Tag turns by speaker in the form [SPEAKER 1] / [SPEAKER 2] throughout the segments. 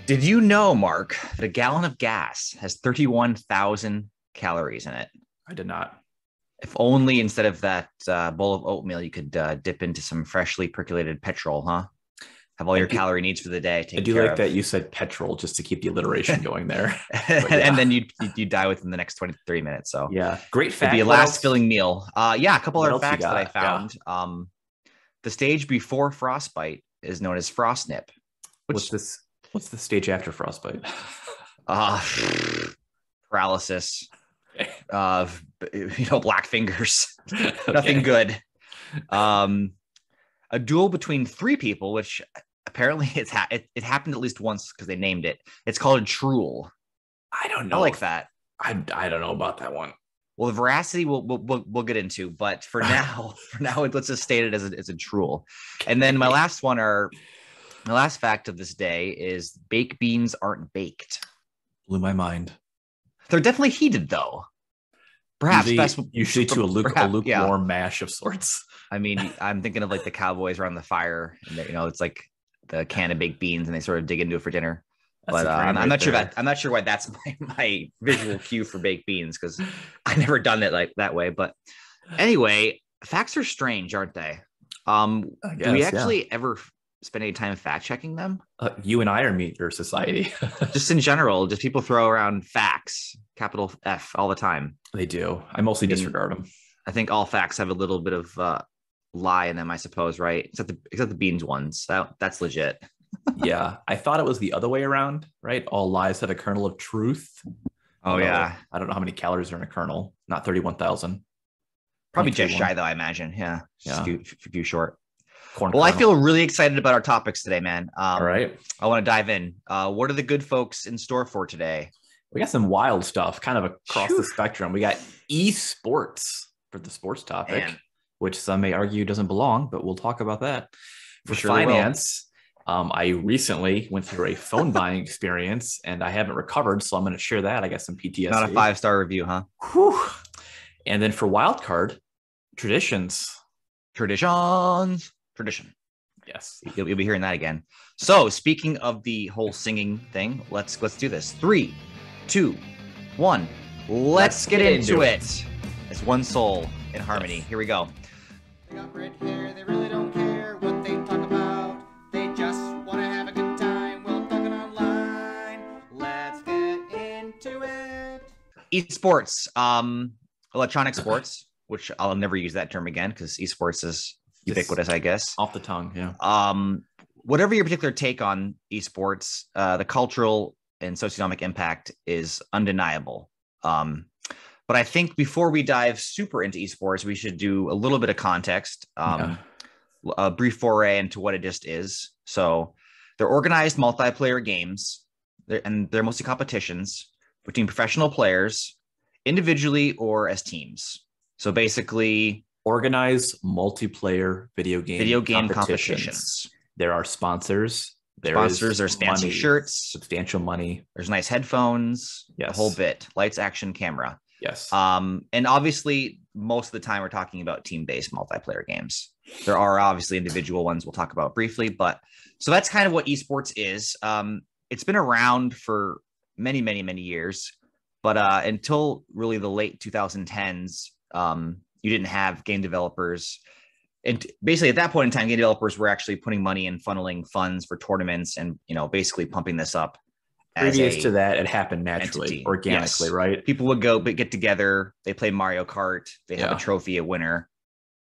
[SPEAKER 1] Did you know, Mark, that a gallon of gas has 31,000 calories in it?
[SPEAKER 2] I did not.
[SPEAKER 1] If only instead of that bowl of oatmeal, you could dip into some freshly percolated petrol, huh? Have all
[SPEAKER 2] I
[SPEAKER 1] your
[SPEAKER 2] do,
[SPEAKER 1] calorie needs for the day
[SPEAKER 2] I
[SPEAKER 1] taken
[SPEAKER 2] do
[SPEAKER 1] care
[SPEAKER 2] like
[SPEAKER 1] of.
[SPEAKER 2] that you said petrol just to keep the alliteration going there. But
[SPEAKER 1] And
[SPEAKER 2] yeah,
[SPEAKER 1] then you die within the next 20 to 30 minutes. So
[SPEAKER 2] yeah, great
[SPEAKER 1] it'd be a
[SPEAKER 2] fact. What
[SPEAKER 1] last
[SPEAKER 2] else?
[SPEAKER 1] filling meal. Yeah, a couple
[SPEAKER 2] What
[SPEAKER 1] other
[SPEAKER 2] else you
[SPEAKER 1] facts that I
[SPEAKER 2] got? Yeah.
[SPEAKER 1] found. The stage before frostbite is known as frostnip,
[SPEAKER 2] What's
[SPEAKER 1] which
[SPEAKER 2] this? What's the stage after frostbite?
[SPEAKER 1] uh, paralysis, of black fingers, nothing
[SPEAKER 2] Okay.
[SPEAKER 1] good. Um, a duel between three people, which apparently it happened at least once because they named it. It's called a truel.
[SPEAKER 2] I don't
[SPEAKER 1] I
[SPEAKER 2] know.
[SPEAKER 1] like that.
[SPEAKER 2] I don't know about that one.
[SPEAKER 1] Well, the veracity we'll get into, but for now, let's just state it as a truel. And then
[SPEAKER 2] Okay.
[SPEAKER 1] my last fact of this day is baked beans aren't baked.
[SPEAKER 2] Blew my mind.
[SPEAKER 1] They're definitely heated though. Perhaps best,
[SPEAKER 2] Usually to a
[SPEAKER 1] perhaps, yeah.
[SPEAKER 2] lukewarm mash of sorts.
[SPEAKER 1] I mean, I'm thinking of like the cowboys around the fire, and it's like the can of baked beans, and they sort of dig into it for dinner.
[SPEAKER 2] That's
[SPEAKER 1] But
[SPEAKER 2] a dream
[SPEAKER 1] I'm
[SPEAKER 2] right
[SPEAKER 1] not sure
[SPEAKER 2] there.
[SPEAKER 1] I'm not sure why that's my visual cue for baked beans because I never done it like that way. But anyway, facts are strange, aren't they?
[SPEAKER 2] I
[SPEAKER 1] Do we
[SPEAKER 2] guess, yeah.
[SPEAKER 1] actually ever spend any time fact checking them?
[SPEAKER 2] You and I are meteor society.
[SPEAKER 1] Just in general, just people throw around facts, capital F, all the time.
[SPEAKER 2] They do. I mostly
[SPEAKER 1] I mean,
[SPEAKER 2] disregard them.
[SPEAKER 1] I think all facts have a little bit of lie in them, I suppose, right? Except the beans ones. That's legit.
[SPEAKER 2] Yeah, I thought it was the other way around, right? All lies have a kernel of truth.
[SPEAKER 1] Oh
[SPEAKER 2] Although
[SPEAKER 1] yeah,
[SPEAKER 2] I don't know how many calories are in a kernel. Not 31,000.
[SPEAKER 1] probably just
[SPEAKER 2] 0.31.
[SPEAKER 1] shy though. I imagine. Yeah, just a
[SPEAKER 2] Yeah.
[SPEAKER 1] few short.
[SPEAKER 2] Corn
[SPEAKER 1] Well, I
[SPEAKER 2] kernel.
[SPEAKER 1] feel really excited about our topics today, man.
[SPEAKER 2] All right.
[SPEAKER 1] I want to dive in. What are the good folks in store for today?
[SPEAKER 2] We got some wild stuff kind of across
[SPEAKER 1] Phew,
[SPEAKER 2] the spectrum. We got esports for the sports
[SPEAKER 1] man,
[SPEAKER 2] topic, which some may argue doesn't belong, but we'll talk about that.
[SPEAKER 1] we
[SPEAKER 2] For
[SPEAKER 1] surely will.
[SPEAKER 2] finance, I recently went through a phone buying experience and I haven't recovered. So I'm going to share that. I got some
[SPEAKER 1] Not a
[SPEAKER 2] PTSD.
[SPEAKER 1] 5-star review, huh?
[SPEAKER 2] Whew. And then for wild card, traditions.
[SPEAKER 1] Tradition.
[SPEAKER 2] Yes.
[SPEAKER 1] You'll be hearing that again. So, speaking of the whole singing thing, let's do this. 3, 2, 1. Let's get into it. It's one soul in harmony.
[SPEAKER 2] Yes.
[SPEAKER 1] Here we go.
[SPEAKER 3] They got red hair, they really don't care what they talk about. They just want to have a good time while talking online. Let's get into it.
[SPEAKER 1] Esports, electronic sports, which I'll never use that term again because esports is ubiquitous, I guess.
[SPEAKER 2] Off the tongue. Yeah.
[SPEAKER 1] Whatever your particular take on esports, the cultural and socioeconomic impact is undeniable. But I think before we dive super into esports, we should do a little bit of context, a brief foray into what it just is. So they're organized multiplayer games, and they're mostly competitions between professional players, individually or as teams. So basically,
[SPEAKER 2] Organized multiplayer video game
[SPEAKER 1] competitions.
[SPEAKER 2] There are sponsors.
[SPEAKER 1] There's fancy
[SPEAKER 2] money,
[SPEAKER 1] shirts,
[SPEAKER 2] substantial money.
[SPEAKER 1] there's nice headphones, the
[SPEAKER 2] Yes.
[SPEAKER 1] whole bit, lights, action, camera.
[SPEAKER 2] Yes.
[SPEAKER 1] And obviously, most of the time we're talking about team-based multiplayer games. There are obviously individual ones we'll talk about briefly, but so that's kind of what esports is. It's been around for many, many, many years, but until really the late 2010s, you didn't have game developers. And basically at that point in time, game developers were actually putting money and funneling funds for tournaments and, basically pumping this up.
[SPEAKER 2] Previous to that, it happened naturally,
[SPEAKER 1] entity.
[SPEAKER 2] organically,
[SPEAKER 1] Yes.
[SPEAKER 2] right?
[SPEAKER 1] People would get together, they play Mario Kart, they have
[SPEAKER 2] Yeah.
[SPEAKER 1] a trophy, a winner.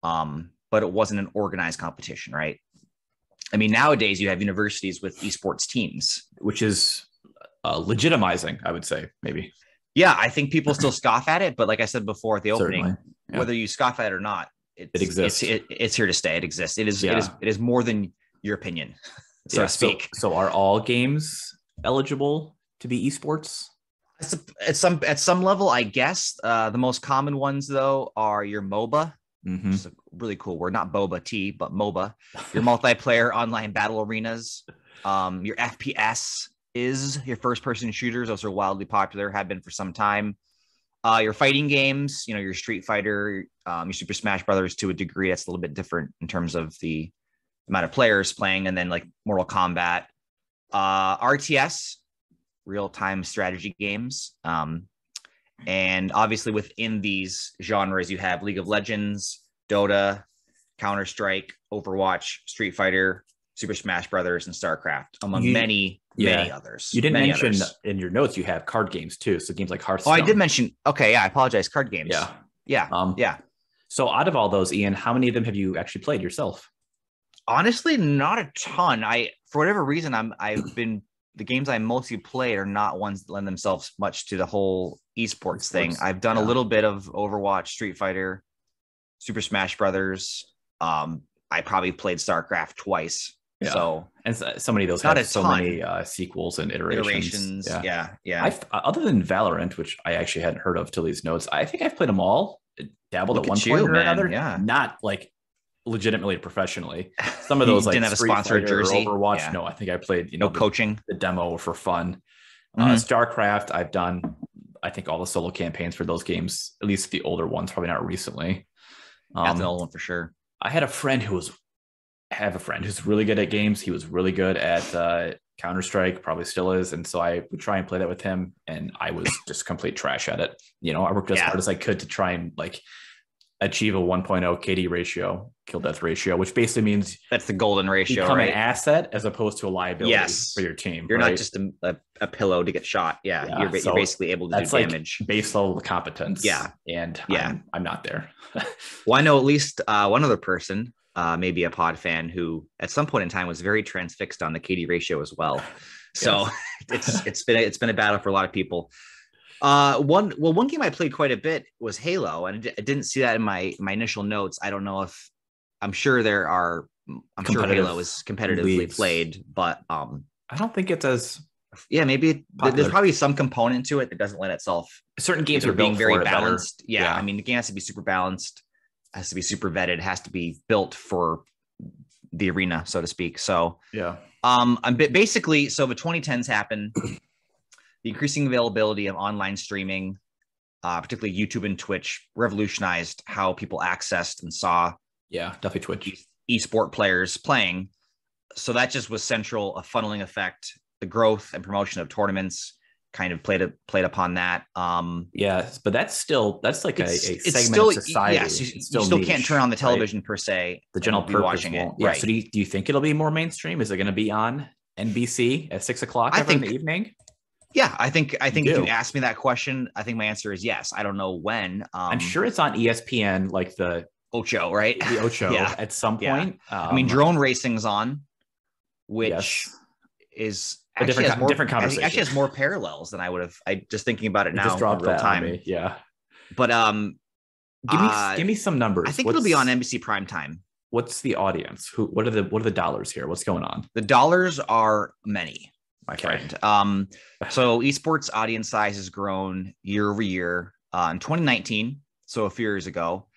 [SPEAKER 1] But it wasn't an organized competition, right? I mean, nowadays you have universities with esports teams.
[SPEAKER 2] Which is legitimizing, I would say, maybe.
[SPEAKER 1] Yeah, I think people still scoff at it, but like I said before at the opening,
[SPEAKER 2] Certainly. Yeah.
[SPEAKER 1] whether you scoff at it or not,
[SPEAKER 2] It exists.
[SPEAKER 1] It's here to stay. It exists. It
[SPEAKER 2] Yeah.
[SPEAKER 1] is more than your opinion, so to speak.
[SPEAKER 2] So are all games eligible to be esports?
[SPEAKER 1] At some level, I guess. The most common ones though are your MOBA.
[SPEAKER 2] Mm-hmm.
[SPEAKER 1] It's a really cool word, not boba tea, but MOBA. Your multiplayer online battle arenas. Your FPS is your first person shooters. Those are wildly popular, have been for some time. Your fighting games, your Street Fighter, your Super Smash Brothers to a degree. That's a little bit different in terms of the amount of players playing. And then like Mortal Kombat, RTS, real-time strategy games. And obviously within these genres, you have League of Legends, Dota, Counter-Strike, Overwatch, Street Fighter, Super Smash Brothers, and StarCraft, among many others.
[SPEAKER 2] You didn't mention in your notes you have card games too. So games like Hearthstone.
[SPEAKER 1] Oh, I did mention. Okay, yeah, I apologize. Card games. Yeah.
[SPEAKER 2] So out of all those, Ian, how many of them have you actually played yourself?
[SPEAKER 1] Honestly, not a ton. For whatever reason, the games I mostly played are not ones that lend themselves much to the whole esports thing. I've done a little bit of Overwatch, Street Fighter, Super Smash Brothers. I probably played StarCraft twice. Yeah. So,
[SPEAKER 2] and so many of those have so many sequels and iterations.
[SPEAKER 1] Yeah.
[SPEAKER 2] Other than Valorant, which I actually hadn't heard of till these notes, I think I've played them all. Dabbled at one point or another.
[SPEAKER 1] Yeah.
[SPEAKER 2] Not like legitimately professionally. Some of those like
[SPEAKER 1] didn't have a
[SPEAKER 2] Street
[SPEAKER 1] sponsor
[SPEAKER 2] Fighter
[SPEAKER 1] jersey.
[SPEAKER 2] Or Overwatch.
[SPEAKER 1] Yeah.
[SPEAKER 2] No, I think I played
[SPEAKER 1] coaching,
[SPEAKER 2] the demo for fun. StarCraft, I've done I think all the solo campaigns for those games, at least the older ones, probably not recently.
[SPEAKER 1] That's an old one for sure.
[SPEAKER 2] I had a friend who's really good at games. He was really good at Counter-Strike, probably still is. And so I would try and play that with him. And I was just complete trash at it. I worked as hard as I could to try and like achieve a 1.0 KD ratio, kill death ratio, which basically means
[SPEAKER 1] that's the golden ratio,
[SPEAKER 2] become
[SPEAKER 1] right?
[SPEAKER 2] an asset as opposed to a liability for your team.
[SPEAKER 1] You're not just a pillow to get shot. You're basically able to do damage.
[SPEAKER 2] Like base level competence. And I'm not there.
[SPEAKER 1] Well, I know at least one other person, maybe a pod fan, who at some point in time was very transfixed on the KD ratio as well. So it's been a battle for a lot of people. One game I played quite a bit was Halo, and I didn't see that in my initial notes. I don't know if I'm sure Halo is competitively played, but
[SPEAKER 2] I don't think it's as
[SPEAKER 1] maybe there's probably some component to it that doesn't lend itself.
[SPEAKER 2] Certain games are
[SPEAKER 1] being very balanced.
[SPEAKER 2] Yeah,
[SPEAKER 1] I mean the game has to be super balanced, has to be super vetted, has to be built for the arena, so to speak. So basically, so the 2010s happen. The increasing availability of online streaming, particularly YouTube and Twitch, revolutionized how people accessed and saw
[SPEAKER 2] definitely Twitch
[SPEAKER 1] esport players playing. So that just was central, a funneling effect. The growth and promotion of tournaments kind of played upon that.
[SPEAKER 2] But that's like a segment of society.
[SPEAKER 1] Yes, you still can't turn on the television per se.
[SPEAKER 2] The general purpose
[SPEAKER 1] watching it.
[SPEAKER 2] Yeah.
[SPEAKER 1] Right.
[SPEAKER 2] So do you think it'll be more mainstream? Is it going to be on NBC at 6 o'clock in the evening?
[SPEAKER 1] Yeah, I think if you ask me that question, I think my answer is yes. I don't know when.
[SPEAKER 2] I'm sure it's on ESPN, like the
[SPEAKER 1] Ocho, right?
[SPEAKER 2] The Ocho at some point.
[SPEAKER 1] I mean, drone racing's on, which is
[SPEAKER 2] a different conversation.
[SPEAKER 1] Actually has more parallels than I would have. I just thinking about it now
[SPEAKER 2] just dropped
[SPEAKER 1] in real time. But
[SPEAKER 2] give me some numbers.
[SPEAKER 1] I think it'll be on NBC primetime.
[SPEAKER 2] What's the audience? What are the dollars here? What's going on?
[SPEAKER 1] The dollars are many, my friend. So esports audience size has grown year over year. In 2019, so a few years ago,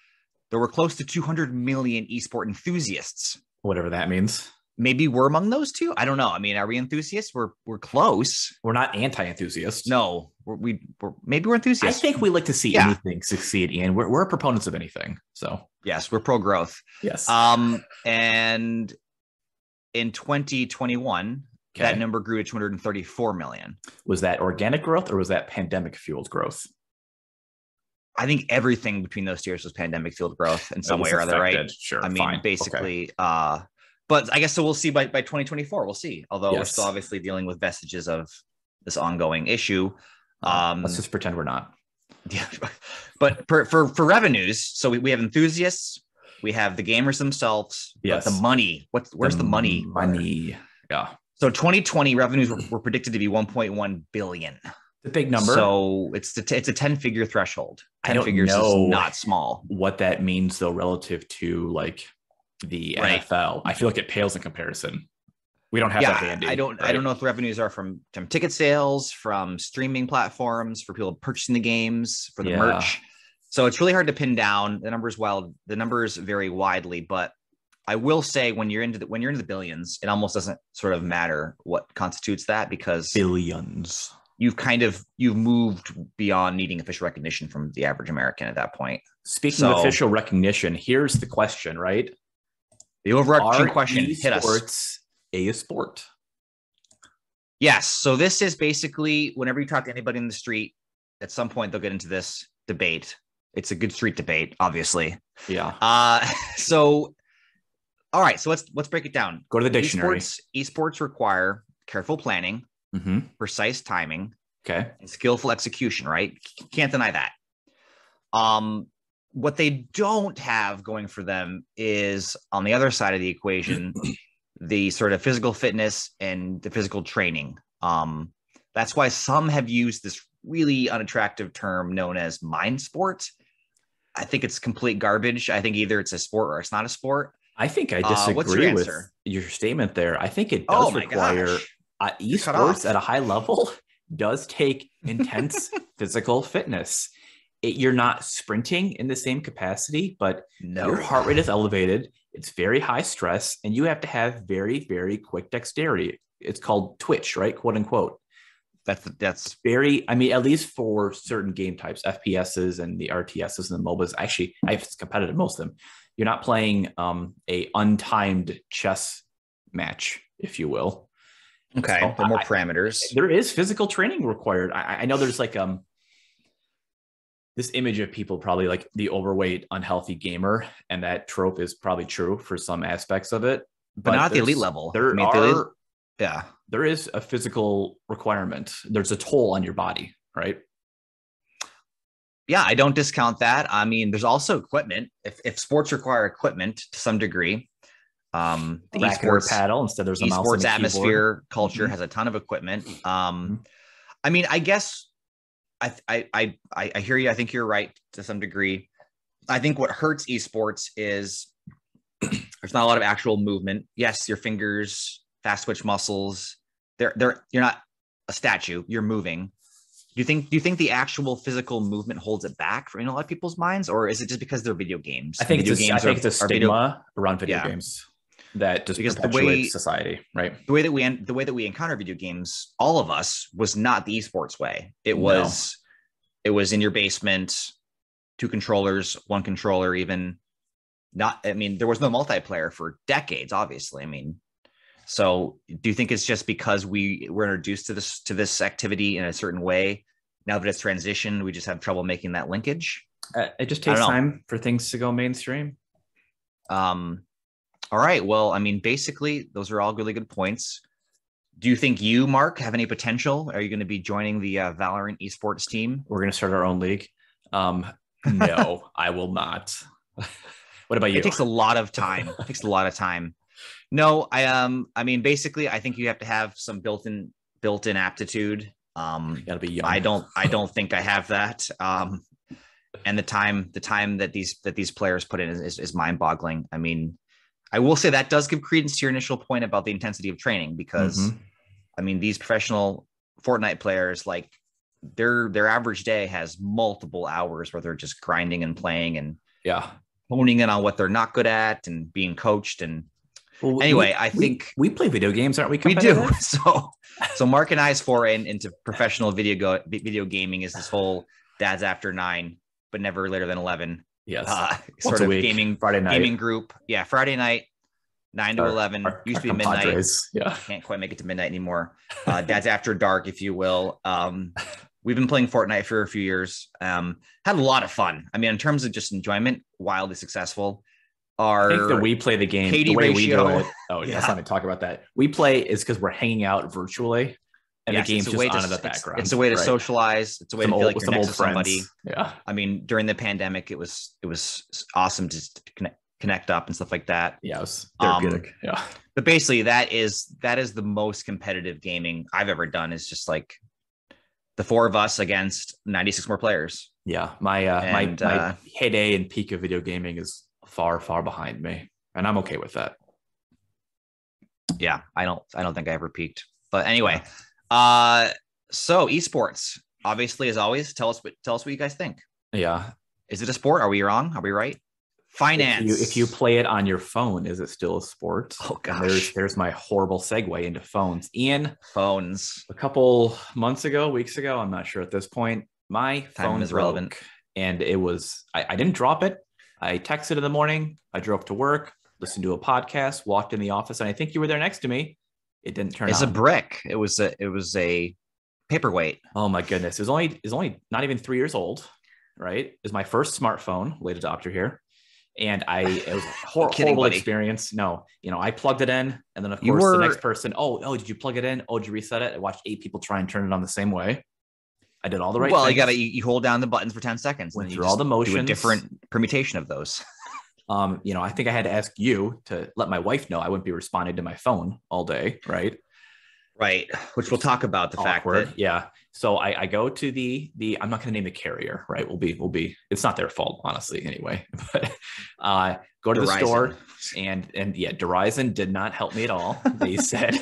[SPEAKER 1] there were close to 200 million esport enthusiasts.
[SPEAKER 2] Whatever that means.
[SPEAKER 1] Maybe we're among those two. I don't know. I mean, are we enthusiasts? We're close.
[SPEAKER 2] We're not anti-enthusiasts.
[SPEAKER 1] No, maybe we're enthusiasts.
[SPEAKER 2] I think we like to see anything succeed, Ian. We're proponents of anything. So
[SPEAKER 1] yes, we're pro growth.
[SPEAKER 2] Yes.
[SPEAKER 1] And in 2021, that number grew to 234 million.
[SPEAKER 2] Was that organic growth or was that pandemic fueled growth?
[SPEAKER 1] I think everything between those two years was pandemic fueled growth in some way or other, right?
[SPEAKER 2] Sure.
[SPEAKER 1] I mean, basically, but I guess so we'll see by 2024, we'll see. Although we're still obviously dealing with vestiges of this ongoing issue.
[SPEAKER 2] Let's just pretend we're not.
[SPEAKER 1] Yeah. But for revenues, so we have enthusiasts, we have the gamers themselves, but the money, where's the money?
[SPEAKER 2] Money. Yeah.
[SPEAKER 1] So 2020 revenues were predicted to be 1.1 billion.
[SPEAKER 2] The big number.
[SPEAKER 1] So it's a 10-figure threshold.
[SPEAKER 2] 10
[SPEAKER 1] figures is not small.
[SPEAKER 2] What that means though, relative to like the NFL, I feel like it pales in comparison. We don't have that handy. I don't
[SPEAKER 1] know if the revenues are from ticket sales, from streaming platforms, for people purchasing the games, for the merch. So it's really hard to pin down the numbers. Well, the numbers vary widely, but I will say when you're into the billions, it almost doesn't sort of matter what constitutes that, because
[SPEAKER 2] billions.
[SPEAKER 1] You've moved beyond needing official recognition from the average American at that point.
[SPEAKER 2] Speaking of official recognition, here's the question, right?
[SPEAKER 1] The overarching question hit us.
[SPEAKER 2] A sport?
[SPEAKER 1] Yes. So this is basically whenever you talk to anybody in the street, at some point they'll get into this debate. It's a good street debate, obviously.
[SPEAKER 2] Yeah.
[SPEAKER 1] So all right, so let's break it down.
[SPEAKER 2] Go to the dictionary.
[SPEAKER 1] Esports require careful planning, precise timing,
[SPEAKER 2] okay,
[SPEAKER 1] and skillful execution, right? Can't deny that. What they don't have going for them is on the other side of the equation, the sort of physical fitness and the physical training. That's why some have used this really unattractive term known as mind sport. I think it's complete garbage. I think either it's a sport or it's not a sport.
[SPEAKER 2] I think I disagree with your statement there. I think it does require esports at a high level does take intense physical fitness. You're not sprinting in the same capacity, but your heart rate is elevated. It's very high stress, and you have to have very, very quick dexterity. It's called twitch, right? Quote unquote.
[SPEAKER 1] That's
[SPEAKER 2] very, I mean, at least for certain game types, FPSs and the RTSs and the MOBAs. Actually, I've competitive most of them. You're not playing a untimed chess match, if you will.
[SPEAKER 1] Okay, so more parameters.
[SPEAKER 2] There is physical training required. I know there's like this image of people probably like the overweight, unhealthy gamer, and that trope is probably true for some aspects of it,
[SPEAKER 1] but not at the elite level.
[SPEAKER 2] There is a physical requirement. There's a toll on your body, right?
[SPEAKER 1] Yeah, I don't discount that. I mean, there's also equipment. If sports require equipment to some degree, the
[SPEAKER 2] esports paddle instead there's a mouse
[SPEAKER 1] esports atmosphere culture has a ton of equipment. I mean, I guess I hear you. I think you're right to some degree. I think what hurts esports is there's not a lot of actual movement. Yes, your fingers, fast twitch muscles. You're not a statue. You're moving. Do you think the actual physical movement holds it back in a lot of people's minds, or is it just because they're video games?
[SPEAKER 2] I think it's a stigma around video games that just perpetuates society, right?
[SPEAKER 1] The way that we encounter video games, all of us, was not the esports way. It was in your basement, 2 controllers, 1 controller, even not. I mean, there was no multiplayer for decades, obviously. I mean, so do you think it's just because we were introduced to this activity in a certain way? Now that it's transitioned, we just have trouble making that linkage.
[SPEAKER 2] It just takes time for things to go mainstream.
[SPEAKER 1] All right. Well, I mean, basically, those are all really good points. Do you think you, Mark, have any potential? Are you going to be joining the Valorant esports team?
[SPEAKER 2] We're going to start our own league. No, I will not. What about you?
[SPEAKER 1] It takes a lot of time. No, I mean, basically, I think you have to have some built-in aptitude.
[SPEAKER 2] You gotta be young.
[SPEAKER 1] I don't think I have that. And the time that these players put in is mind-boggling. I mean, I will say that does give credence to your initial point about the intensity of training, because I mean, these professional Fortnite players, like their average day has multiple hours where they're just grinding and playing and honing in on what they're not good at and being coached. And anyway, I think
[SPEAKER 2] we play video games, aren't we?
[SPEAKER 1] We do. So Mark and I's foray into professional video gaming is this whole dads after 9, but never later than 11.
[SPEAKER 2] Yes.
[SPEAKER 1] Sort of gaming group. Yeah. Friday night, 9 to 11. Used to be midnight.
[SPEAKER 2] Padres. Yeah.
[SPEAKER 1] Can't quite make it to midnight anymore. Dads after dark, if you will. We've been playing Fortnite for a few years. Had a lot of fun. I mean, in terms of just enjoyment, wildly successful.
[SPEAKER 2] I think that we play the game
[SPEAKER 1] KD
[SPEAKER 2] the way
[SPEAKER 1] ratio.
[SPEAKER 2] we do it. Oh, yeah. Let's not even talk about that. We play is because we're hanging out virtually, and the game's just on in the background.
[SPEAKER 1] It's a way to socialize. It's a way to feel like you're next to somebody.
[SPEAKER 2] Yeah.
[SPEAKER 1] I mean, during the pandemic, it was awesome to connect up and stuff like that.
[SPEAKER 2] Yeah, it was therapeutic. Yeah.
[SPEAKER 1] But basically, that is the most competitive gaming I've ever done. Is just like the 4 of us against 96 more players.
[SPEAKER 2] Yeah. My heyday and peak of video gaming is far behind me, and I'm okay with that.
[SPEAKER 1] Yeah, I don't think I ever peaked, but anyway, so esports, obviously, as always, tell us what you guys think.
[SPEAKER 2] Yeah,
[SPEAKER 1] is it a sport? Are we wrong? Are we right? Finance.
[SPEAKER 2] If you play it on your phone, is it still a sport?
[SPEAKER 1] Oh gosh,
[SPEAKER 2] there's my horrible segue into phones. Ian,
[SPEAKER 1] phones.
[SPEAKER 2] A couple weeks ago, I'm not sure at this point. My phone is relevant, and it was I didn't drop it. I texted in the morning. I drove to work, listened to a podcast, walked in the office, and I think you were there next to me. It didn't turn
[SPEAKER 1] It's
[SPEAKER 2] on.
[SPEAKER 1] a brick. It was a paperweight.
[SPEAKER 2] Oh my goodness. It was only not even 3 years old, right? It was my first smartphone, late adopter here. And it was a horrible experience. No, I plugged it in, and then of course the next person, oh, did you plug it in? Oh, did you reset it? I watched 8 people try and turn it on the same way. I did all the right things.
[SPEAKER 1] Well, you hold down the buttons for 10 seconds.
[SPEAKER 2] Went
[SPEAKER 1] and
[SPEAKER 2] through all the motions.
[SPEAKER 1] Do a different permutation of those.
[SPEAKER 2] I think I had to ask you to let my wife know I wouldn't be responding to my phone all day, right?
[SPEAKER 1] Right, which we'll talk about the fact that
[SPEAKER 2] So I go to the I'm not going to name the carrier, right? We'll be it's not their fault, honestly, anyway. But go to the store and Verizon did not help me at all. They said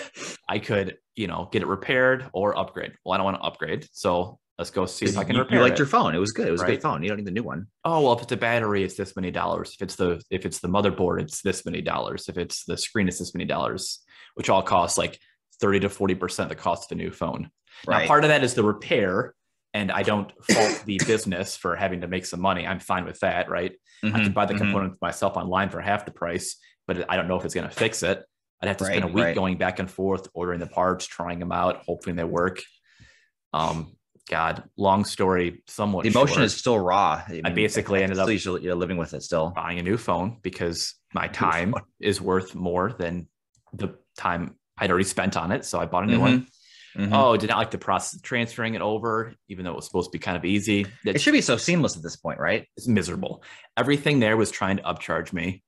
[SPEAKER 2] I could get it repaired or upgrade. Well, I don't want to upgrade, so let's go see if I can repair it.
[SPEAKER 1] You liked your phone. It was good. It was a good phone. You don't need the new one.
[SPEAKER 2] Oh, well, if it's a battery, it's this many dollars. If it's the motherboard, it's this many dollars. If it's the screen, it's this many dollars, which all costs like 30 to 40% of the cost of a new phone. Right. Now, part of that is the repair, and I don't fault the business for having to make some money. I'm fine with that, right? I can buy the components myself online for half the price, but I don't know if it's going to fix it. I'd have to spend a week going back and forth, ordering the parts, trying them out, hoping they work. God, long story, somewhat
[SPEAKER 1] the emotion
[SPEAKER 2] short.
[SPEAKER 1] Is still raw.
[SPEAKER 2] I basically ended up
[SPEAKER 1] living with it still.
[SPEAKER 2] Buying a new phone because my time is worth more than the time I'd already spent on it. So I bought a new one. Oh, did not like the process of transferring it over, even though it was supposed to be kind of easy.
[SPEAKER 1] It should be so seamless at this point, right?
[SPEAKER 2] It's miserable. Everything there was trying to upcharge me,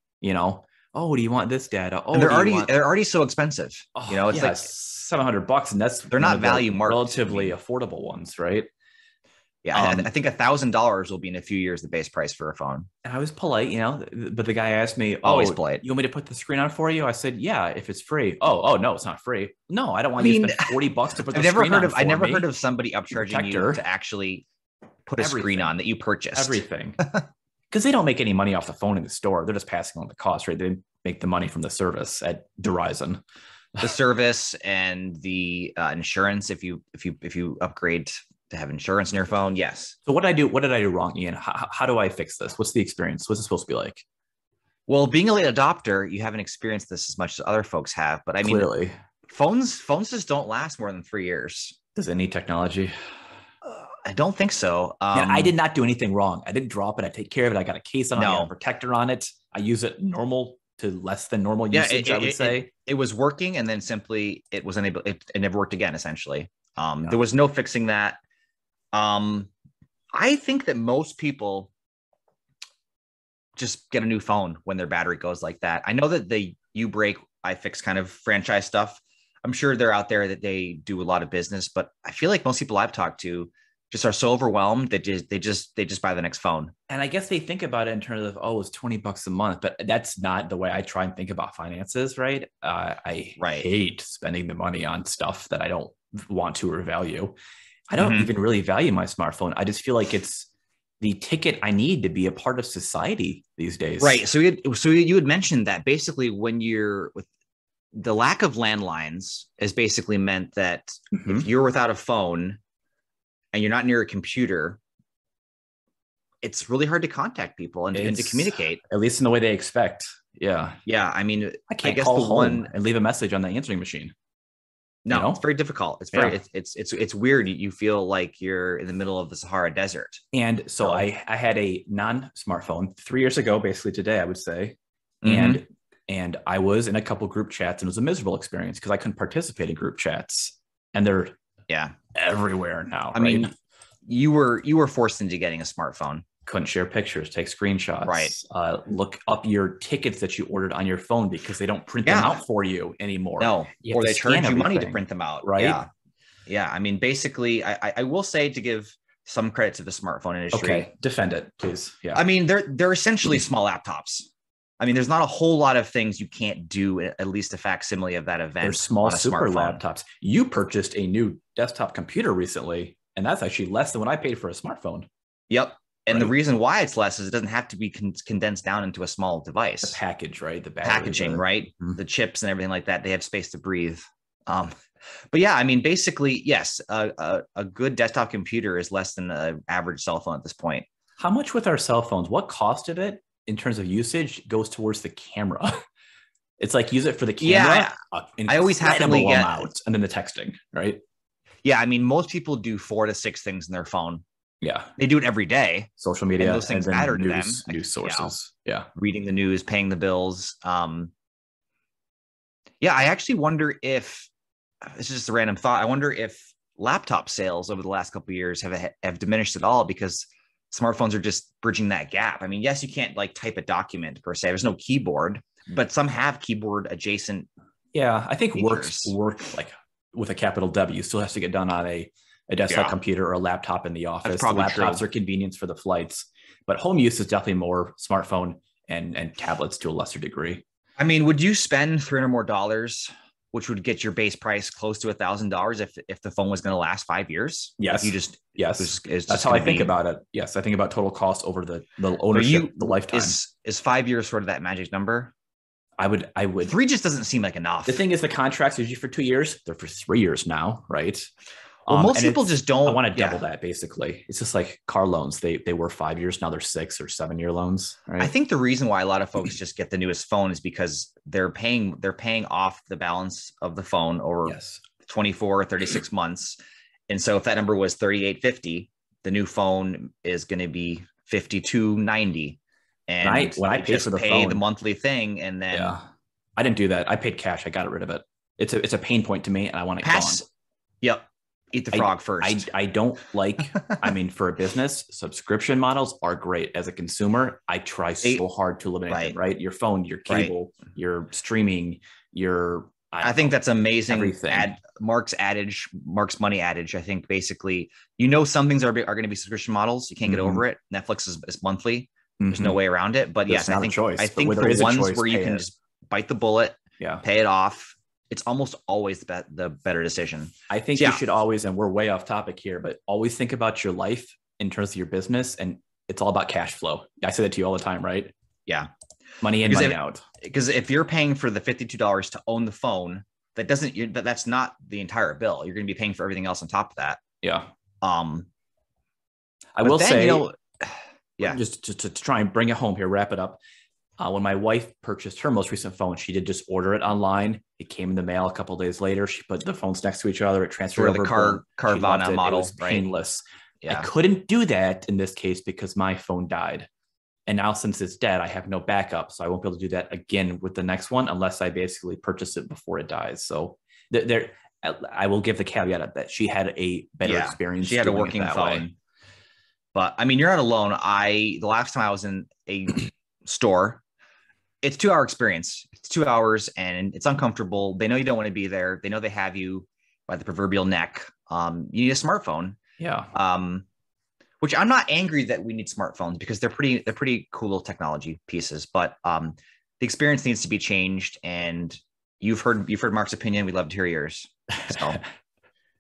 [SPEAKER 2] Oh, do you want this data? Oh,
[SPEAKER 1] and they're already so expensive.
[SPEAKER 2] Oh, it's like $700, and they're
[SPEAKER 1] not value marked.
[SPEAKER 2] Relatively affordable ones, right?
[SPEAKER 1] Yeah, I think $1,000 will be in a few years the base price for a phone.
[SPEAKER 2] And I was polite, but the guy asked me,
[SPEAKER 1] always polite.
[SPEAKER 2] You want me to put the screen on for you? I said, yeah, if it's free. Oh, no, it's not free. No, I don't want you to spend $40 to put the screen on.
[SPEAKER 1] I never heard of somebody upcharging you to actually put a screen on that you purchased.
[SPEAKER 2] Everything. Because they don't make any money off the phone in the store. They're just passing on the cost, right? They make the money from the service at Verizon.
[SPEAKER 1] The service and the insurance, if you upgrade to have insurance in your phone, yes.
[SPEAKER 2] So what did I do wrong, Ian? How do I fix this? What's the experience? What's it supposed to be like?
[SPEAKER 1] Well, being a late adopter, you haven't experienced this as much as other folks have. But I mean,
[SPEAKER 2] clearly,
[SPEAKER 1] phones just don't last more than 3 years.
[SPEAKER 2] Does it need technology?
[SPEAKER 1] I don't think so.
[SPEAKER 2] And I did not do anything wrong. I didn't drop it. I take care of it. I got a case on it. I got a protector on it. I use it normal to less than normal usage, I would say.
[SPEAKER 1] It was working, and then simply it was unable. It never worked again, essentially. There was no fixing that. I think that most people just get a new phone when their battery goes like that. I know that the U-Break, iFix kind of franchise stuff, I'm sure they're out there that they do a lot of business, but I feel like most people I've talked to just are so overwhelmed that they just buy the next phone.
[SPEAKER 2] And I guess they think about it in terms of, it's $20 a month, but that's not the way I try and think about finances, right? I hate spending the money on stuff that I don't want to or value. I don't even really value my smartphone. I just feel like it's the ticket I need to be a part of society these days.
[SPEAKER 1] Right. So you had mentioned that basically when you're with the lack of landlines has basically meant that if you're without a phone and you're not near a computer, it's really hard to contact people and to communicate. At
[SPEAKER 2] least in the way they expect. Yeah.
[SPEAKER 1] Yeah. I mean,
[SPEAKER 2] I guess call home and leave a message on the answering machine.
[SPEAKER 1] No, it's very difficult. It's very, it's weird. You feel like you're in the middle of the Sahara Desert.
[SPEAKER 2] And so I had a non-smartphone 3 years ago, basically today, I would say. And I was in a couple group chats, and it was a miserable experience because I couldn't participate in group chats, and they're everywhere now.
[SPEAKER 1] I mean, you were forced into getting a smartphone.
[SPEAKER 2] Couldn't share pictures, take screenshots, look up your tickets that you ordered on your phone because they don't print them out for you anymore.
[SPEAKER 1] No, or they charge you money to print them out.
[SPEAKER 2] Right.
[SPEAKER 1] Yeah. I mean, basically, I will say, to give some credit to the smartphone industry.
[SPEAKER 2] Okay, defend it, please. Yeah.
[SPEAKER 1] I mean, they're essentially small laptops. I mean, there's not a whole lot of things you can't do, at least a facsimile of that event.
[SPEAKER 2] They're small super laptops. You purchased a new desktop computer recently, and that's actually less than what I paid for a smartphone.
[SPEAKER 1] Yep. And the reason why it's less is it doesn't have to be condensed down into a small device.
[SPEAKER 2] The package, right? The battery,
[SPEAKER 1] packaging, right? The chips and everything like that. They have space to breathe. But yeah, I mean, basically, yes, a good desktop computer is less than an average cell phone at this point.
[SPEAKER 2] How much with our cell phones? What cost of it in terms of usage goes towards the camera? It's like use it for the camera.
[SPEAKER 1] I always happily get
[SPEAKER 2] amount, and then the texting, right?
[SPEAKER 1] Yeah, I mean, most people do 4 to 6 things in their phone.
[SPEAKER 2] Yeah,
[SPEAKER 1] they do it every day.
[SPEAKER 2] Social media,
[SPEAKER 1] and those things matter to them.
[SPEAKER 2] News sources.
[SPEAKER 1] Reading the news, paying the bills. Yeah, I actually wonder if this is just a random thought. I wonder if laptop sales over the last couple of years have diminished at all because smartphones are just bridging that gap. I mean, yes, you can't like type a document per se. There's no keyboard, but some have keyboard adjacent.
[SPEAKER 2] Yeah, I think
[SPEAKER 1] features.
[SPEAKER 2] work like with a capital W still has to get done on a desktop computer or a laptop in the office. Laptops are convenience for the flights, but home use is definitely more smartphone and tablets to a lesser degree.
[SPEAKER 1] I mean, would you spend $300 more, which would get your base price close to $1,000 if the phone was going to last 5 years?
[SPEAKER 2] Yes.
[SPEAKER 1] If you
[SPEAKER 2] That's how I think about it. Yes. I think about total cost over the ownership, the lifetime.
[SPEAKER 1] Is 5 years sort of that magic number?
[SPEAKER 2] I would.
[SPEAKER 1] 3 just doesn't seem like enough.
[SPEAKER 2] The thing is, the contracts are usually for 2 years. They're for 3 years now, right?
[SPEAKER 1] Well, most people just don't.
[SPEAKER 2] I want to double that. Basically, it's just like car loans. They were 5 years. Now they're 6 or 7 year loans. Right?
[SPEAKER 1] I think the reason why a lot of folks just get the newest phone is because they're paying off the balance of the phone over 24 or 36 months. And so if that number was $3,850, the new phone is going to be $5,290. And
[SPEAKER 2] when I paid for the phone,
[SPEAKER 1] the monthly thing, and then
[SPEAKER 2] I didn't do that. I paid cash. I got rid of it. It's a pain point to me, and I want it gone.
[SPEAKER 1] Yep. Eat the frog first.
[SPEAKER 2] I don't like, I mean, for a business, subscription models are great. As a consumer, I try so hard to eliminate them, right? Your phone, your cable, your streaming, I think that's amazing.
[SPEAKER 1] Everything. Mark's money adage. I think basically, some things are going to be subscription models. You can't get over it. Netflix is monthly. There's no way around it. But yes, I think the ones where you can just bite the bullet, pay it off, it's almost always the better decision.
[SPEAKER 2] I think you should always, and we're way off topic here, but always think about your life in terms of your business, and it's all about cash flow. I say that to you all the time, right?
[SPEAKER 1] Yeah.
[SPEAKER 2] Money in, money out.
[SPEAKER 1] Because if you're paying for the $52 to own the phone, that's not the entire bill. You're going to be paying for everything else on top of that.
[SPEAKER 2] Yeah. I will say, just to try and bring it home here, wrap it up. When my wife purchased her most recent phone, she did just order it online. It came in the mail a couple of days later. She put the phones next to each other. It transferred over.
[SPEAKER 1] The Carvana model.
[SPEAKER 2] It was painless. Yeah. I couldn't do that in this case because my phone died. And now since it's dead, I have no backup. So I won't be able to do that again with the next one unless I basically purchase it before it dies. So I will give the caveat that she had a better experience.
[SPEAKER 1] She had a working phone. But I mean, you're not alone. The last time I was in a store, it's 2-hour experience. It's 2 hours and it's uncomfortable. They know you don't want to be there. They know they have you by the proverbial neck. You need a smartphone.
[SPEAKER 2] Yeah.
[SPEAKER 1] Which I'm not angry that we need smartphones because they're pretty cool technology pieces, but the experience needs to be changed. And you've heard Mark's opinion. We'd love to hear yours. So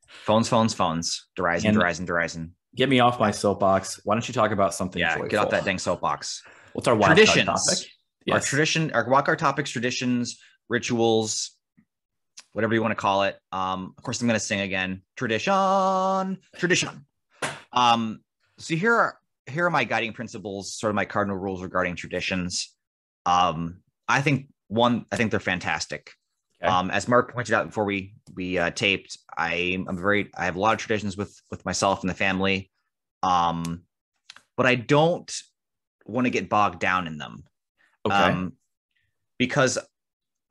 [SPEAKER 1] phones. Verizon.
[SPEAKER 2] Get me off my soapbox. Why don't you talk about something joyful?
[SPEAKER 1] Get off that dang soapbox.
[SPEAKER 2] What's our wild card topic?
[SPEAKER 1] Yes. Our wildcard topics, traditions, rituals, whatever you want to call it. Of course, I'm going to sing again. Tradition. So here are my guiding principles, sort of my cardinal rules regarding traditions. I think they're fantastic. Okay. As Mark pointed out before we taped, I have a lot of traditions with myself and the family, but I don't want to get bogged down in them. Okay. Because,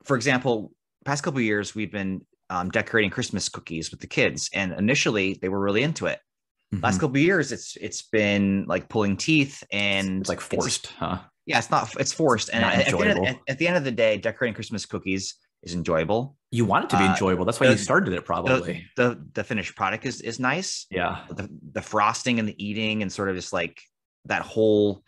[SPEAKER 1] for example, past couple of years we've been decorating Christmas cookies with the kids, and initially they were really into it. Mm-hmm. Last couple of years, it's been like pulling teeth, and
[SPEAKER 2] it's like forced, huh?
[SPEAKER 1] Yeah, it's forced. And at the end of the day, decorating Christmas cookies is enjoyable.
[SPEAKER 2] You want it to be enjoyable. That's why you started it, probably.
[SPEAKER 1] The finished product is nice.
[SPEAKER 2] Yeah.
[SPEAKER 1] The frosting and the eating and sort of just like that whole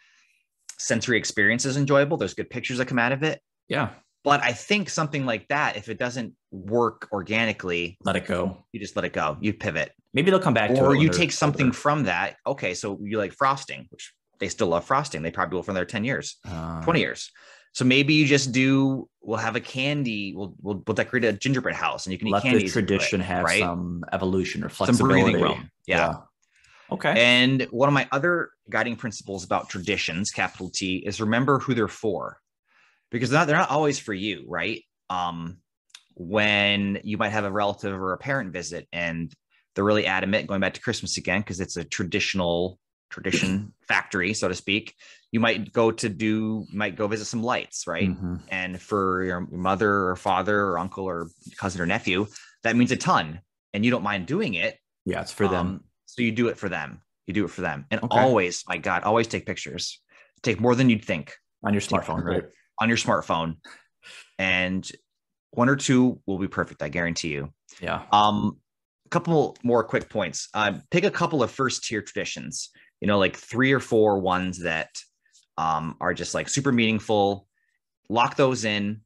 [SPEAKER 1] sensory experience is enjoyable. There's good pictures that come out of it.
[SPEAKER 2] Yeah.
[SPEAKER 1] But I think something like that, if it doesn't work organically,
[SPEAKER 2] let it go.
[SPEAKER 1] You just let it go. You pivot.
[SPEAKER 2] Maybe they'll come back to it.
[SPEAKER 1] Or you take something from that. Okay, so you like frosting, which they still love frosting. They probably will for another 10 years, 20 years. So maybe you just we'll have a candy, we'll decorate a gingerbread house, and you can eat candy.
[SPEAKER 2] Let the tradition have some evolution or flexibility.
[SPEAKER 1] Some breathing room. Yeah.
[SPEAKER 2] Okay.
[SPEAKER 1] And one of my other guiding principles about traditions, capital T, is remember who they're for, because they're not always for you, right? when you might have a relative or a parent visit and they're really adamant going back to Christmas again because it's a tradition factory, so to speak. You might go visit some lights, right?
[SPEAKER 2] Mm-hmm.
[SPEAKER 1] And for your mother or father or uncle or cousin or nephew, that means a ton, and you don't mind doing it.
[SPEAKER 2] Yeah, it's for them.
[SPEAKER 1] So you do it for them. And always, my God, always take pictures. Take more than you'd think
[SPEAKER 2] On your smartphone, right?
[SPEAKER 1] On your smartphone, and 1 or 2 will be perfect. I guarantee you.
[SPEAKER 2] Yeah.
[SPEAKER 1] A couple more quick points. Pick a couple of first tier traditions, like 3 or 4 ones that are just like super meaningful. Lock those in,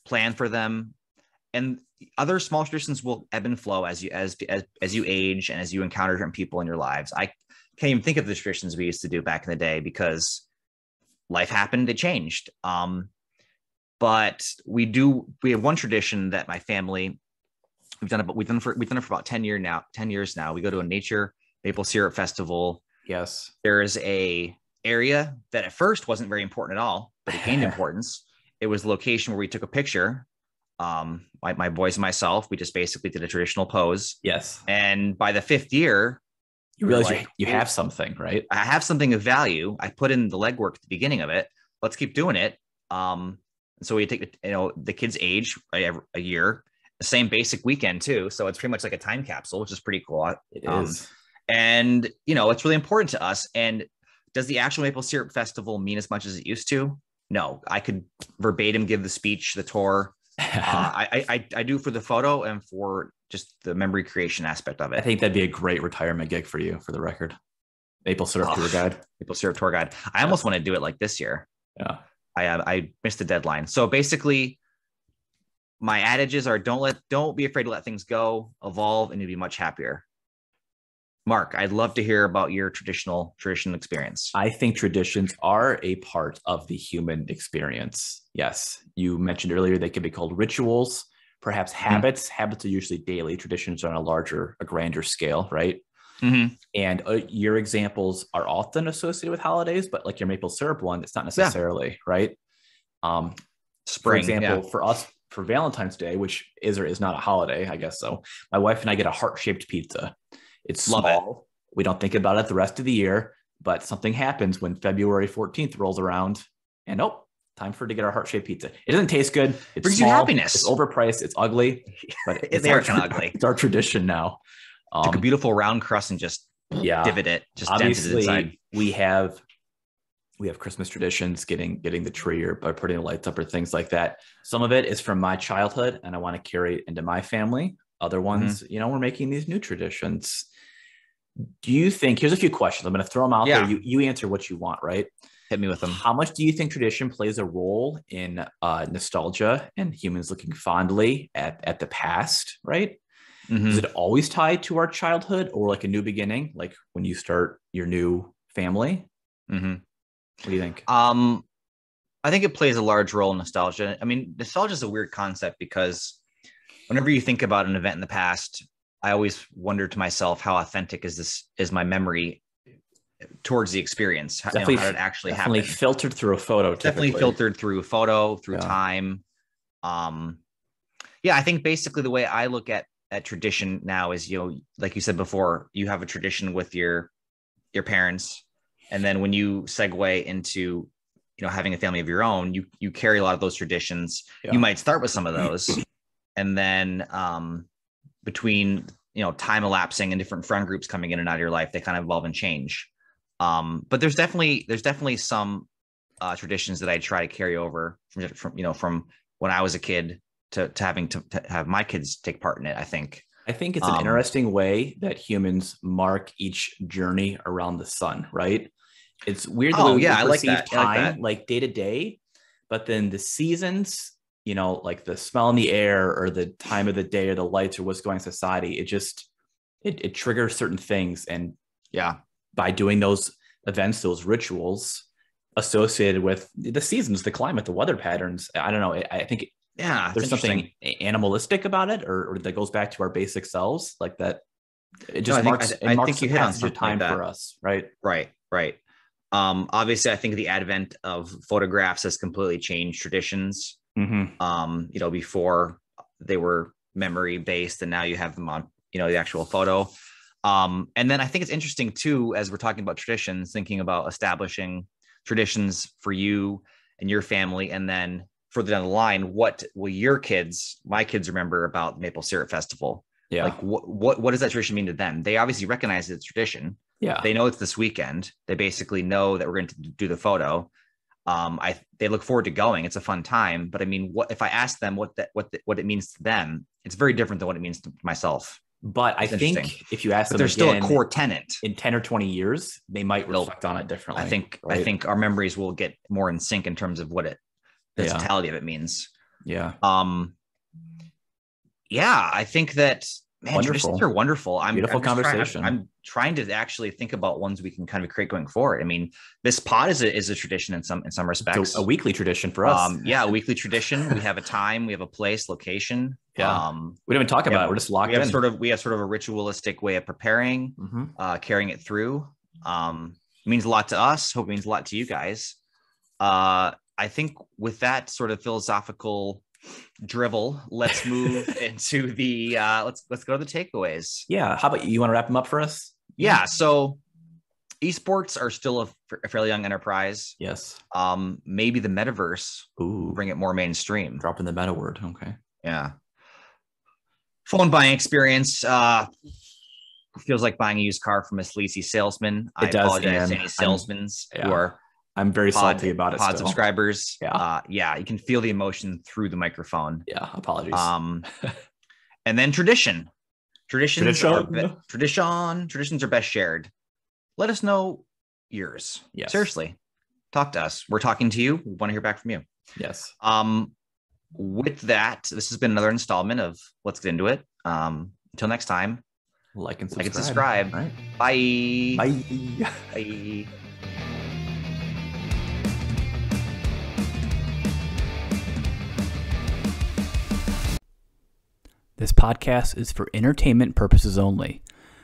[SPEAKER 1] plan for them, and other small traditions will ebb and flow as you age and as you encounter different people in your lives. I can't even think of the traditions we used to do back in the day because life happened, they changed. But we have one tradition that my family, we've done it for about 10 years now. We go to a nature maple syrup festival.
[SPEAKER 2] Yes.
[SPEAKER 1] There is a area that at first wasn't very important at all, but it gained importance. It was the location where we took a picture. My boys and myself, we just basically did a traditional pose.
[SPEAKER 2] Yes.
[SPEAKER 1] And by the 5th year,
[SPEAKER 2] you realize you have something, right?
[SPEAKER 1] I have something of value. I put in the legwork at the beginning of it. Let's keep doing it. So we take the kids' age a year, the same basic weekend too. So it's pretty much like a time capsule, which is pretty cool.
[SPEAKER 2] It is.
[SPEAKER 1] And it's really important to us. And does the actual Maple Syrup Festival mean as much as it used to? No, I could verbatim give the speech, the tour. I do for the photo and for just the memory creation aspect of it.
[SPEAKER 2] I think that'd be a great retirement gig for you, for the record. Maple Syrup Tour Guide.
[SPEAKER 1] Maple Syrup Tour Guide. I almost want to do it like this year.
[SPEAKER 2] Yeah.
[SPEAKER 1] I missed the deadline. So basically, my adages are don't be afraid to let things go, evolve, and you'll be much happier. Mark, I'd love to hear about your tradition experience.
[SPEAKER 2] I think traditions are a part of the human experience. Yes. You mentioned earlier they can be called rituals, perhaps habits. Habits are usually daily. Traditions are on a grander scale, right?
[SPEAKER 1] Mm-hmm.
[SPEAKER 2] And your examples are often associated with holidays, but like your maple syrup one, it's not necessarily, right?
[SPEAKER 1] Spring,
[SPEAKER 2] for example, for us, for Valentine's Day, which is or is not a holiday, I guess so, my wife and I get a heart-shaped pizza. It's small. We don't think about it the rest of the year, but something happens when February 14th rolls around and time to get our heart-shaped pizza. It doesn't taste good. It brings you happiness. It's overpriced. It's ugly, but it's kind of ugly. It's our tradition now.
[SPEAKER 1] Took a beautiful round crust and just divot it, just dented it inside.
[SPEAKER 2] We have Christmas traditions, getting the tree or by putting the lights up or things like that. Some of it is from my childhood and I want to carry it into my family. Other ones, we're making these new traditions. Do you think, here's a few questions. I'm going to throw them out there. You answer what you want, right?
[SPEAKER 1] Hit me with them.
[SPEAKER 2] How much do you think tradition plays a role in nostalgia and humans looking fondly at the past, right? Mm-hmm. Is it always tied to our childhood or like a new beginning, like when you start your new family?
[SPEAKER 1] Mm-hmm.
[SPEAKER 2] What do you think?
[SPEAKER 1] I think it plays a large role in nostalgia. I mean, nostalgia is a weird concept because whenever you think about an event in the past, I always wonder to myself, how authentic is my memory towards the experience? How did it actually happen?
[SPEAKER 2] Definitely filtered through a photo.
[SPEAKER 1] Definitely filtered through a photo, through time. I think basically the way I look at tradition now is, like you said before, you have a tradition with your parents. And then when you segue into, having a family of your own, you carry a lot of those traditions. Yeah. You might start with some of those. And then between, time elapsing and different friend groups coming in and out of your life, they kind of evolve and change. But there's definitely some traditions that I try to carry over from when I was a kid to having to have my kids take part in it. I think
[SPEAKER 2] it's an interesting way that humans mark each journey around the sun, right? It's weird the way we perceive time, like day to day, but then the seasons, like the smell in the air or the time of the day or the lights or what's going on in society, it triggers certain things. And by doing those events, those rituals associated with the seasons, the climate, the weather patterns, I don't know. I think there's something animalistic about it, or that goes back to our basic selves, like that. It just marks the passage of time for us, right?
[SPEAKER 1] Right. Obviously, I think the advent of photographs has completely changed traditions. Before they were memory based, and now you have them on, the actual photo. And then I think it's interesting too, as we're talking about traditions, thinking about establishing traditions for you and your family. And then further down the line, what will my kids remember about Maple Syrup Festival?
[SPEAKER 2] Yeah.
[SPEAKER 1] Like what does that tradition mean to them? They obviously recognize it's tradition.
[SPEAKER 2] Yeah.
[SPEAKER 1] They know it's this weekend. They basically know that we're going to do the photo. They look forward to going. It's a fun time. But I mean, what if I ask them what it means to them? It's very different than what it means to myself.
[SPEAKER 2] But I think if you ask them,
[SPEAKER 1] there's still a core tenet.
[SPEAKER 2] In 10 or 20 years, they might reflect on it differently.
[SPEAKER 1] I think our memories will get more in sync in terms of what the totality of it means.
[SPEAKER 2] Yeah.
[SPEAKER 1] I think that, man, traditions are wonderful.
[SPEAKER 2] Beautiful conversation.
[SPEAKER 1] I'm trying to actually think about ones we can kind of create going forward. I mean, this pod is a tradition in some respects.
[SPEAKER 2] It's a weekly tradition for us.
[SPEAKER 1] A weekly tradition. We have a time, we have a place, location.
[SPEAKER 2] Yeah. We don't even talk about it. We're just locked in.
[SPEAKER 1] We have sort of a ritualistic way of preparing, carrying it through. It means a lot to us. Hope it means a lot to you guys. I think with that sort of philosophical drivel, let's move into the let's go to the takeaways.
[SPEAKER 2] Yeah. How about you want to wrap them up for us?
[SPEAKER 1] Yeah. So esports are still a fairly young enterprise.
[SPEAKER 2] Yes.
[SPEAKER 1] Maybe the metaverse will bring it more mainstream.
[SPEAKER 2] Dropping the meta word. Okay.
[SPEAKER 1] Yeah. Phone buying experience feels like buying a used car from a sleazy salesman. I apologize to any salesmen who are.
[SPEAKER 2] I'm very salty about it.
[SPEAKER 1] Pod subscribers.
[SPEAKER 2] Yeah.
[SPEAKER 1] You can feel the emotion through the microphone.
[SPEAKER 2] Yeah. Apologies.
[SPEAKER 1] And then tradition. Traditions are best shared. Let us know yours.
[SPEAKER 2] Yes.
[SPEAKER 1] Seriously, talk to us. We're talking to you. We want to hear back from you.
[SPEAKER 2] Yes.
[SPEAKER 1] With that, this has been another installment of Let's Get Into It. Until next time,
[SPEAKER 2] like and subscribe.
[SPEAKER 1] Right. Bye.
[SPEAKER 2] Bye.
[SPEAKER 1] Bye.
[SPEAKER 4] This podcast is for entertainment purposes only.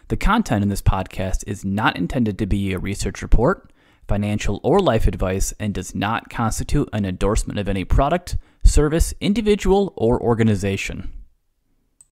[SPEAKER 4] The content in this podcast is not intended to be a research report, financial, or life advice, and does not constitute an endorsement of any product, service, individual, or organization.